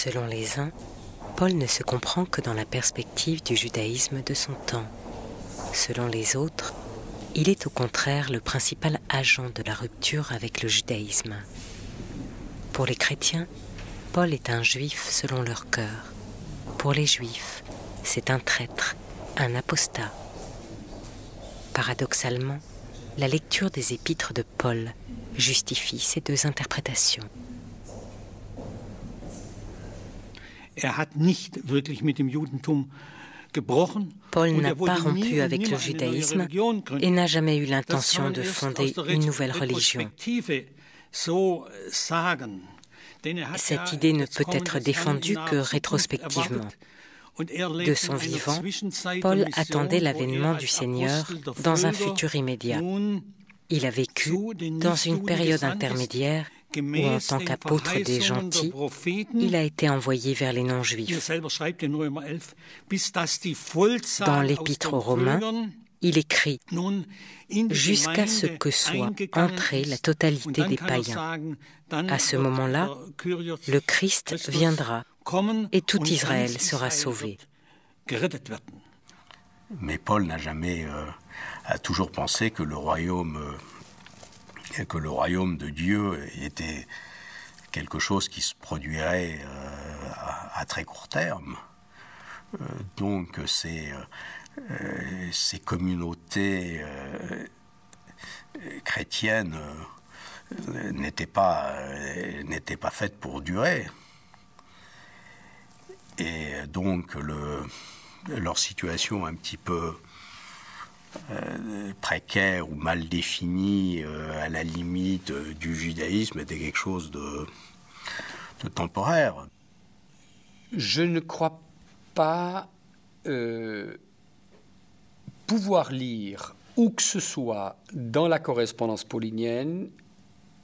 Selon les uns, Paul ne se comprend que dans la perspective du judaïsme de son temps. Selon les autres, il est au contraire le principal agent de la rupture avec le judaïsme. Pour les chrétiens, Paul est un juif selon leur cœur. Pour les juifs, c'est un traître, un apostat. Paradoxalement, la lecture des épîtres de Paul justifie ces deux interprétations. Paul n'a pas rompu avec le judaïsme et n'a jamais eu l'intention de fonder une nouvelle religion. Cette idée ne peut être défendue que rétrospectivement. De son vivant, Paul attendait l'avènement du Seigneur dans un futur immédiat. Il a vécu dans une période intermédiaire où, en tant qu'apôtre des gentils, il a été envoyé vers les non-juifs. Dans l'Épître aux Romains, il écrit « Jusqu'à ce que soit entrée la totalité des païens. À ce moment-là, le Christ viendra et tout Israël sera sauvé. » Mais Paul n'a jamais, a toujours pensé que le royaume de Dieu était quelque chose qui se produirait à très court terme. Donc ces communautés chrétiennes n'étaient pas faites pour durer. Et donc leur situation un petit peu précaire ou mal définie à la limite du judaïsme était quelque chose de temporaire. Je ne crois pas pouvoir lire où que ce soit dans la correspondance paulinienne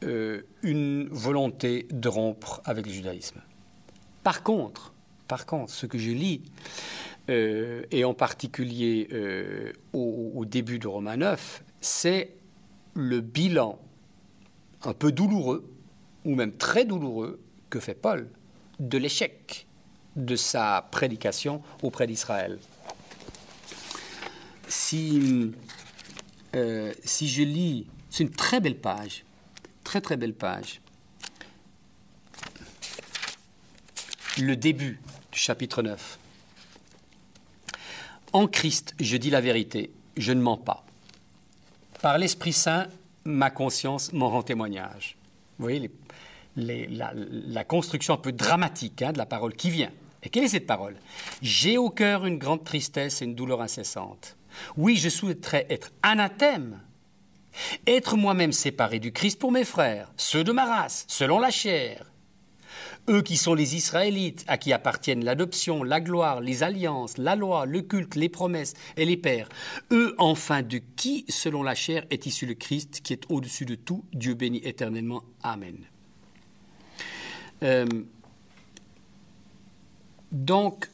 une volonté de rompre avec le judaïsme. Par contre, ce que je lis, et en particulier au début de Romains 9, c'est le bilan un peu douloureux, ou même très douloureux, que fait Paul de l'échec de sa prédication auprès d'Israël. Si je lis, c'est une très belle page, très belle page, le début du chapitre 9. En Christ, je dis la vérité, je ne mens pas. Par l'Esprit Saint, ma conscience m'en rend témoignage. Vous voyez la construction un peu dramatique de la parole qui vient. Et quelle est cette parole? J'ai au cœur une grande tristesse et une douleur incessante. Oui, je souhaiterais être anathème, être moi-même séparé du Christ pour mes frères, ceux de ma race, selon la chair. Eux qui sont les Israélites, à qui appartiennent l'adoption, la gloire, les alliances, la loi, le culte, les promesses et les pères. Eux, enfin, de qui, selon la chair, est issu le Christ, qui est au-dessus de tout, Dieu béni éternellement. Amen. Donc,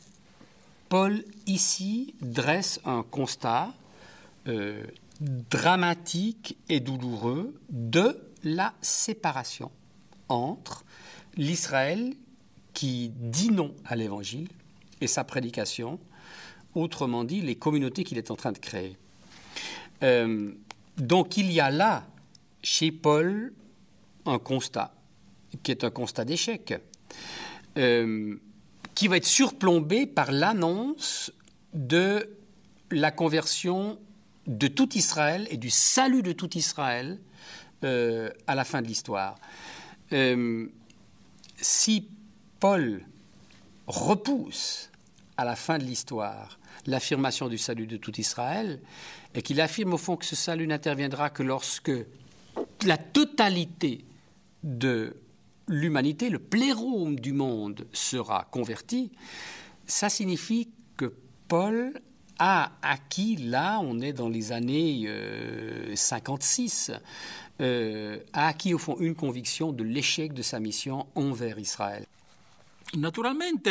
Paul, ici, dresse un constat dramatique et douloureux de la séparation entre l'Israël qui dit non à l'Évangile et sa prédication, autrement dit, les communautés qu'il est en train de créer. Donc, il y a là, chez Paul, un constat, qui est un constat d'échec, qui va être surplombé par l'annonce de la conversion de tout Israël et du salut de tout Israël à la fin de l'histoire. Si Paul repousse à la fin de l'histoire l'affirmation du salut de tout Israël, et qu'il affirme au fond que ce salut n'interviendra que lorsque la totalité de l'humanité, le plérôme du monde sera converti, ça signifie que Paul a acquis, là on est dans les années 56, a acquis au fond une conviction de l'échec de sa mission envers Israël. Naturellement,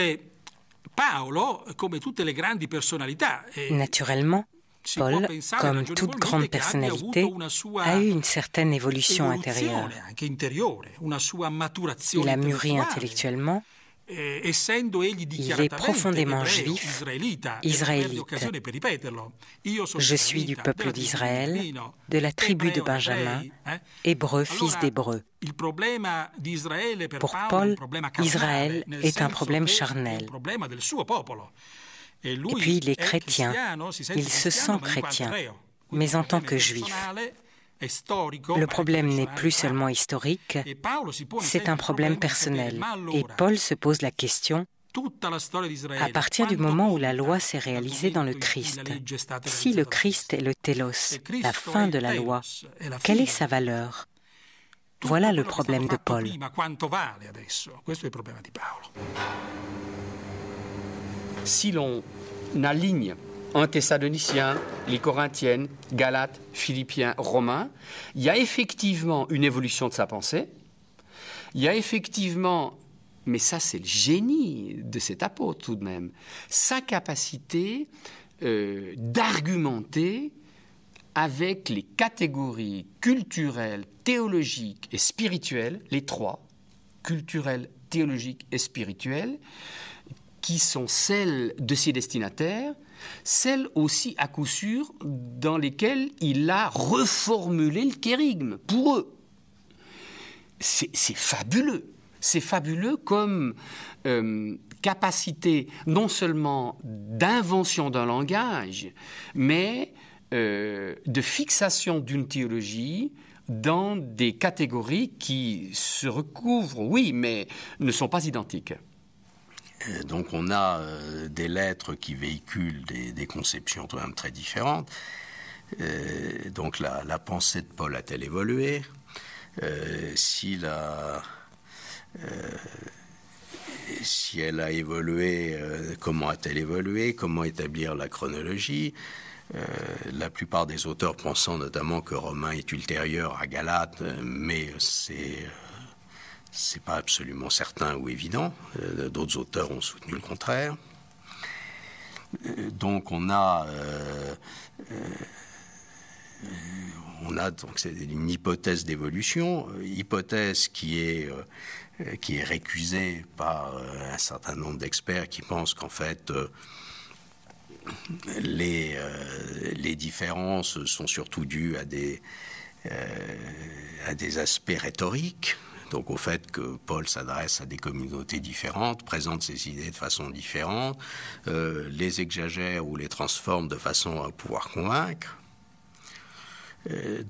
Paul, comme toute grande personnalité, a eu une certaine évolution intérieure. Il a mûri intellectuellement Il est profondément juif, israélite. Je suis du peuple d'Israël, de la tribu de Benjamin, hébreu, fils d'hébreu. Pour Paul, Israël est un problème charnel. Et puis il est chrétien, il se sent chrétien, mais en tant que juif. Le problème n'est plus seulement historique, c'est un problème personnel. Et Paul se pose la question, à partir du moment où la loi s'est réalisée dans le Christ, si le Christ est le télos, la fin de la loi, quelle est sa valeur? Voilà le problème de Paul. Si l'on aligne 1 Thessaloniciens, les Corinthiennes, Galates, Philippiens, Romains, il y a effectivement une évolution de sa pensée. Il y a effectivement, mais ça c'est le génie de cet apôtre tout de même, sa capacité d'argumenter avec les catégories culturelles, théologiques et spirituelles, les trois, culturelles, théologiques et spirituelles, qui sont celles de ses destinataires, celles aussi, à coup sûr, dans lesquelles il a reformulé le kérigme pour eux. C'est fabuleux. C'est fabuleux comme capacité non seulement d'invention d'un langage, mais de fixation d'une théologie dans des catégories qui se recouvrent, oui, mais ne sont pas identiques. Donc on a des lettres qui véhiculent des conceptions tout de même très différentes. Donc la pensée de Paul a-t-elle évolué? Si elle a évolué, comment a-t-elle évolué? Comment établir la chronologie? La plupart des auteurs pensant notamment que Romain est ultérieur à Galates, mais c'est pas absolument certain ou évident. D'autres auteurs ont soutenu le contraire. Donc on a donc c'est une hypothèse d'évolution, hypothèse qui est récusée par un certain nombre d'experts qui pensent qu'en fait les différences sont surtout dues à des aspects rhétoriques. Donc au fait que Paul s'adresse à des communautés différentes, présente ses idées de façon différente, les exagère ou les transforme de façon à pouvoir convaincre.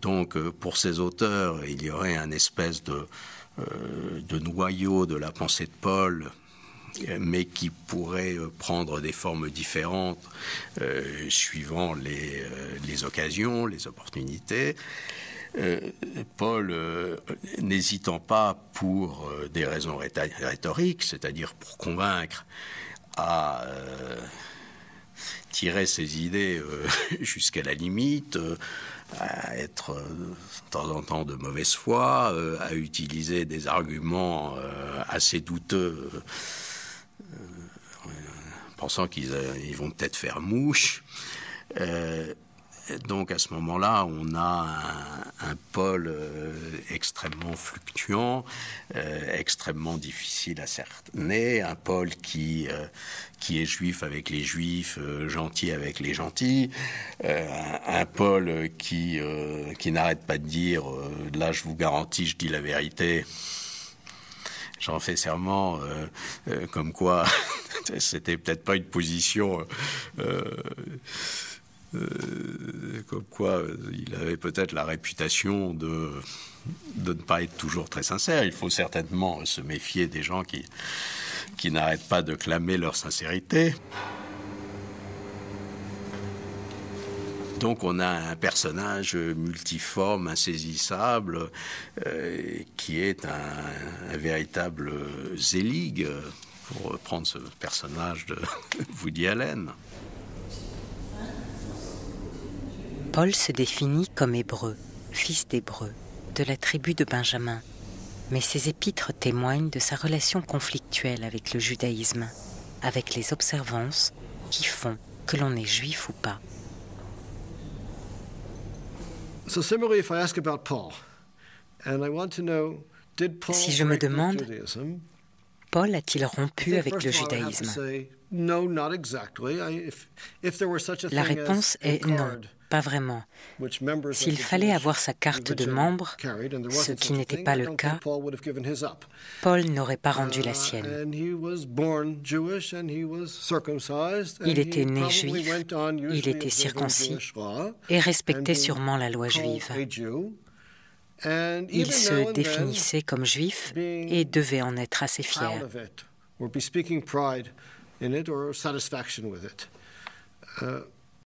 Donc pour ces auteurs, il y aurait un espèce de noyau de la pensée de Paul, mais qui pourrait prendre des formes différentes suivant les occasions, les opportunités. Paul, n'hésitant pas pour des raisons rhétoriques, c'est-à-dire pour convaincre, à tirer ses idées jusqu'à la limite, à être de temps en temps de mauvaise foi, à utiliser des arguments assez douteux, pensant qu'ils vont peut-être faire mouche. Donc à ce moment-là, on a un Paul extrêmement fluctuant, extrêmement difficile à cerner, un Paul qui est juif avec les juifs, gentil avec les gentils, un Paul qui n'arrête pas de dire là je vous garantis, je dis la vérité. J'en fais serment, comme quoi c'était peut-être pas une position. Comme quoi il avait peut-être la réputation de ne pas être toujours très sincère. Il faut certainement se méfier des gens qui n'arrêtent pas de clamer leur sincérité. Donc on a un personnage multiforme, insaisissable, qui est un véritable zélig, pour reprendre ce personnage de Woody Allen. Paul se définit comme hébreu, fils d'hébreu, de la tribu de Benjamin, mais ses épîtres témoignent de sa relation conflictuelle avec le judaïsme, avec les observances qui font que l'on est juif ou pas. So similarly, if I ask about Paul, and I want to know, did Paul Si je me demande, Paul a-t-il rompu avec le judaïsme? La réponse est non, pas vraiment. S'il fallait avoir sa carte de membre, ce qui n'était pas le cas, Paul n'aurait pas rendu la sienne. Il était né juif, il était circoncis et respectait sûrement la loi juive. Il se définissait comme juif et devait en être assez fier.